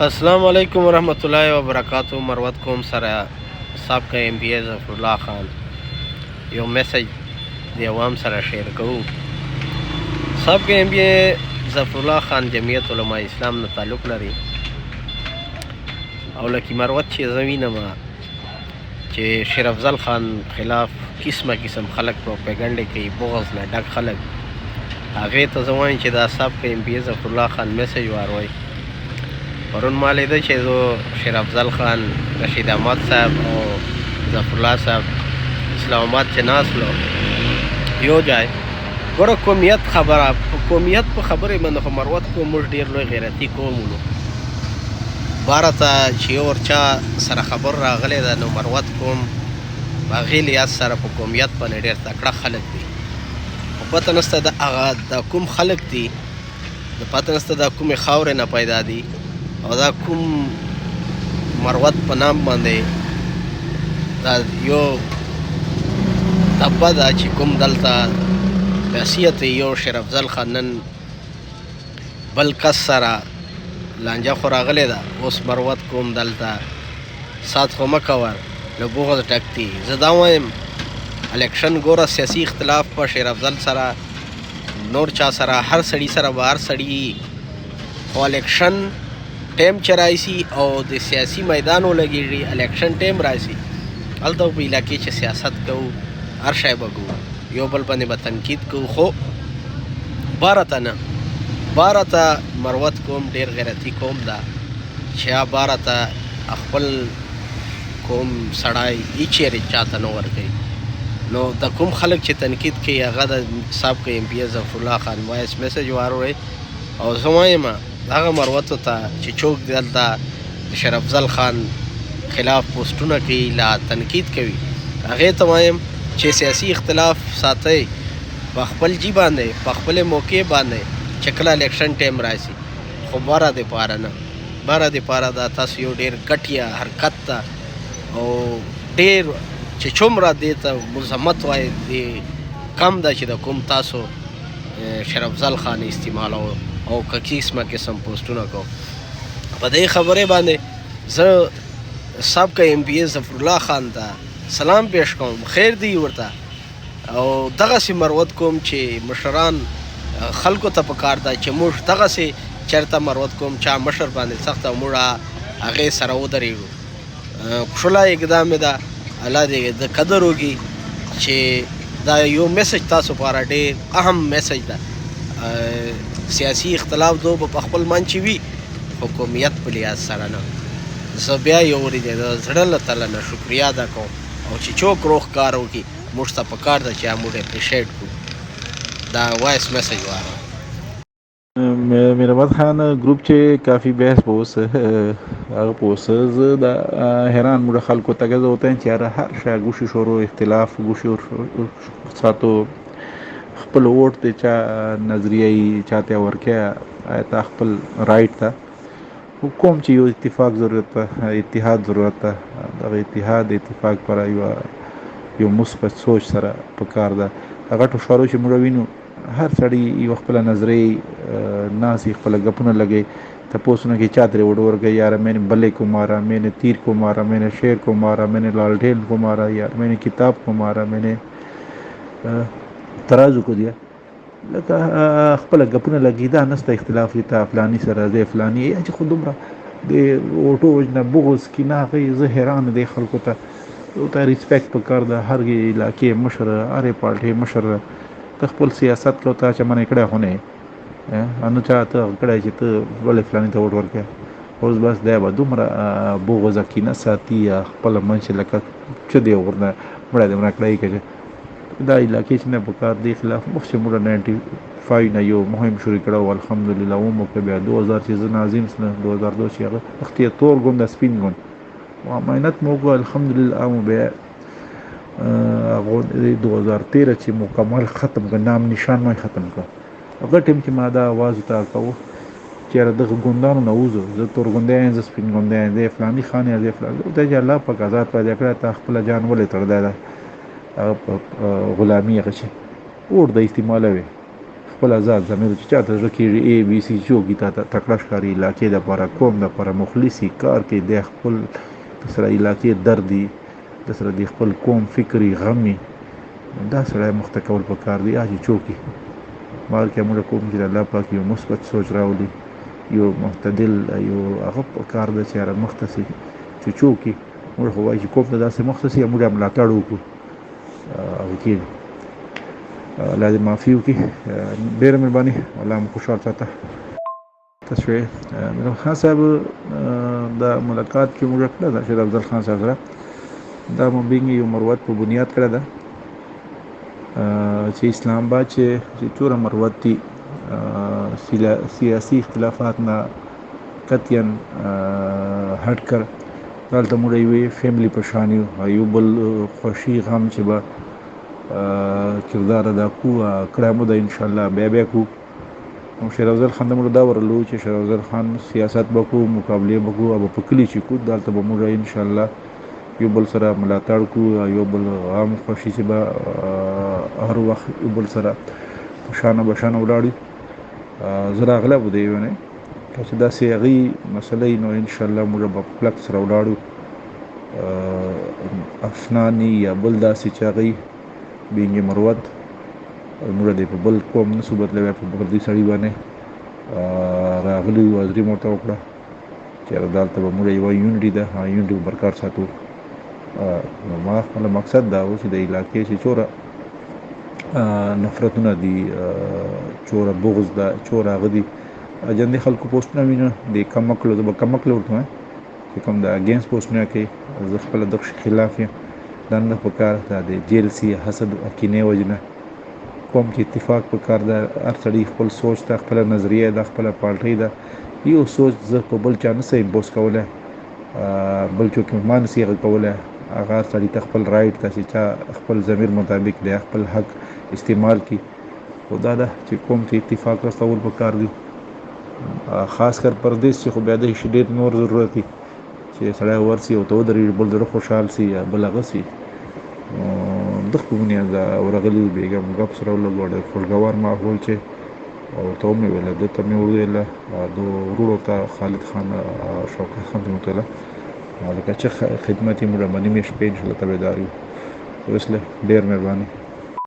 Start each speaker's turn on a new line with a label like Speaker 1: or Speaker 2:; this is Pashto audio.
Speaker 1: السلام علیکم ورحمت الله وبرکاتہ. مروت کوم سره سابقه ایم پی ظفر الله خان یو میسج د عوام سره شیر کوو. سابقه ایم پی ظفر الله خان جمعیت علماء اسلام نه تعلق لري او لکه مروت چې زه وینم چې شیر افضل خان خلاف قسم خلک پروپاګانډې کوي، بغض نه ډک خلک. هغې ته زه وایم چې دا سابقه ایم پی ظفر الله خان میسج واروئ. پرون ما لیده چې زه شیر افضل خان، رشید احمد صاحب او ظفر الله صاحب اسلام آباد چې ناستلو یو ځای. ګوره قومیت خبره، قومیت په خبرې باندې خو مروت کوم موږ ډېر لوی غیرتي قوم ولو. باره ته چې یو ورچا سره خبر راغلی ده نو مروت کوم په هغې لیاز سره په قومیت باندې ډېر تکړه خلک دي. خو پته نشته دا کوم خلک دي، د پته نشته دا کومې خاورې نه پیدا دي او دا کوم مروت په نام باندې دا یو طبه ده چې کوم دلته حیثیت یو شیر افضل خان نن بل کس سره لانجه خو راغلی ده. اوس مروت کوم دلته سات خو مه کوه، له بغض ډک دي. زه دا وایم الیکشن ګوره سیاسي اختلاف په شیر افضل سره نور چا سره هر سړي سره به هر سړي، خو الیکشن ټیم چې راشي او د سیاسي میدان ولګېږي، الیکشن ټیم راشي، هلته په علاقې چې سیاست کوو هر شی به کوو، یو بل باندې به تنقید کوو. خو باره ته نه، باره ته مروت کوم ډېر غیرتي قوم ده چې باره ته خپل کوم سړی هېڅ چېرې چاته نه ورکوي. نو د کوم خلک چې تنقید کوي هغه د سابقه ایم پی ظفر الله خان وایس میسج واروئ. او زه وایم هغه مروتو ته چې څوک دلته د شیر افضل خان خلاف پوسټونه کوي، لا تنقید کوي، هغې ته وایم چې سیاسي اختلاف ساتئ په خپل جي باندې، په خپلې موقع باندې چې کله الیکشن ټیم راشي. خو باره دپاره نه، باره دپاره دا تاسو یو ډېر ګټیا حرکت ته او ډېر چې څومره دې ته مذمت وایي دې کم ده چې د کوم تاسو شیر افضل خان استعمالو او که قسم پوسټونه کوو. په دې خبرې باندې زه سابقه ایم پی ظفر الله خان ته سلام پیش کوم، خیر دی ورته. او دغسې مروت کوم چې مشران خلکو ته پکار ده چې موږ دغسې چېرته مروت کوم چا مشر باندې سخته موږ هغې سره ودرېږو. ښکلا اقدام ده، الله دې د قدر وکړي چې دا یو میسج تاسو لپاره ډېر اهم میسج ده. سیاسي اختلاف دو په خپل منځ کې وي، حکومیت په لحاظ سره نه. زه بیا یو ورځ د زړه له تله نه شکریا ادا کوم او چې څوک روغ کار وکړي موږ ته پکار ده چې موږ اپریشیټ کړو. دا وایس میسج واره.
Speaker 2: میرباد خان گروپ چې کافی بحث بوس هغه پوس زه دا حیران موږ خلکو ته غوښته وته چې هر شای ګوشي شروع اختلاف ګوشي ساتو خپل ووټ ته چا نظریه چاته ورکه آیت خپل رائټ ته حکوم چې یو اتفاق ضرورت ده، اتحاد ضرورت ده. دا اتفاق پر یو مثبت سوچ سره پکار ده. هغه ټول شروع چې موږ وینو هر سړی یو خپل نظریه ناسي خپل غپونه لګي ته پوسونه کې چا درې وډ ورګي، یار میں نے بلے کو مارا، میں نے تیر کو مارا، میں نے شیر کو مارا، میں نے لالټین کو مارا، یار میں نے کتاب کو مارا، میں نے ترازو کو دیا. لکه خپل غپونه لګي دا نسته اختلاف ته فلانی سره زه فلانی چې خو دومره د اوټو وجنه بغض کې نه غي. زه حیران دي خلکو ته ریسپیکټ پکار ده. هر علاقې مشر، هر پارټي مشر ته خپل سیاست کو ته چې منې کړه هونه انو چاته کړه چې ته ولې فلانی ته وډ ورکې. اوس بس دا به دومره بغض کې نه ساتي خپل منځ لکه چې دی ورنه مړه دې نه کړی کې دا علاقې چې نه پکار دی خلاف مخکې موږ 95 نه یو مهم شروع کړو. الحمدلله مو په بیا 2000 چې زه ناظم سره 2002 چې هغه وخت تور ګوند سپین ګوند و امانت مو الحمدلله مو بیا هغه 2013 چې مکمل ختم کړ، نام نشان مې ختم کړ. هغه ټیم چې ما دا आवाज تا کوو چې دغه ګوندانو نه وځو، زه تور ګوندیان زه سپین ګوندیان زه فلاني خان یا زه فلان د الله په آزاد پیدا کړ ته خپل جان ولې تړدا غلامي هغه شي اور د استعمالوي خپل خپل آزاد ضمیر چې چاته زړه کېږي اے بي سي چې وکړي تا ته تکړه ښکاري علاقې دپاره قوم دپاره مخلصي کار کوي دی خپل سره علاقې درد دي د سره د خپل قوم فکري غمي دا سړی مخ ته کول پکار دي چې چوکي مال کې موږ کوم چې الله پاک یو مثبت سوچ راولي یو معتدل یو هغه پکار ده چې هغه مخ ته سي چې چوکي موږ خو وایي چې کوم ته داسې مخ ته سي موږ ملاتړ وکړو هغه کېږي الله دې معافي وکړي ډېره مهرباني الله مو خوشحال ساته تشوي میرم خان صاحب دا ملاقات کې موږ کړه د شیر افضل خان صاحب سره دا مبینګ یو مروت په بنیاد کړه ده چې اسلام آباد چې څوره مروت دي سیاسي اختلافات نه قطعا هټ کر دلته موږ یوې فیملی په شان یو بل خوښي غم چې به کردار ادا کوو کړی مو ده انشاءالله بیا کوو شیر افضل خان ته موږ دا ورلو چې شیر افضل خان سیاست به کوو مقابلې به کوو او په کلي چې کوو دلته به موږ انشاءالله یو بل سره ملاتړ کوو یو بل غم خوښي چې به هر وخت یو بل سره په شانه بشانه ولاړ یو زه راغلی به دی ونې که چې داسې هغې مسله وي نو انشاءالله موږ به په کلک سره ولاړ یو افناني یا بل داسې چې هغې بینګ مروت موږ دې په بل قوم نه سو بدلوی په پردي سړي باندې راغلي یو حاضري مو ورته وکړه چې دلته به موږ یوه یونټي ده یونټي به برقرار ساتو نو ما خپل مقصد دا و چې د علاقې چې څوره نفرتونه دي څوره بغض ده څوره هغه دي اجندې خلکو پوسټونه وینه د کم عقلو زه به کم عقله ورته وایم چې کوم د اګینست پوسټونه کوي زه خپله دغه شي خلاف یم دا نه پکار دا د جیلسي حسد او کینې وجې نه کوم چې اتفاق پکار ده هر سړي خپل سوچ ته خپله نظریه ده خپله پالټۍ ده یو سوچ زه په بل چا نسم امپوز کولی بل څوک ما نسي هغه کولی هغه هر سړي ته خپل رایټ ده چې چا خپل ضمیر مطابق دی خپل حق استعمال کړي خو دا ده چې کوم چې اتفاق رسول پکار دي خاص کر پردیس چې خو بیا د شي ډېر نور ضرورت دي چې سړی ورسي او ته ودرېږي بل زړه خوشحال سي یا بل هغه سي دغه په بنیاد ورغلي بیګم ګپ سره ولګوډه خوشګوار ماحول چې او ته مې ویل د ته مې ویل د ورورو ته خالد خان شوکت خان ته متله لکه چې خدمتي مړه باندې مې شپې ان شاء الله تابعدار یو وسله ډېر مهرباني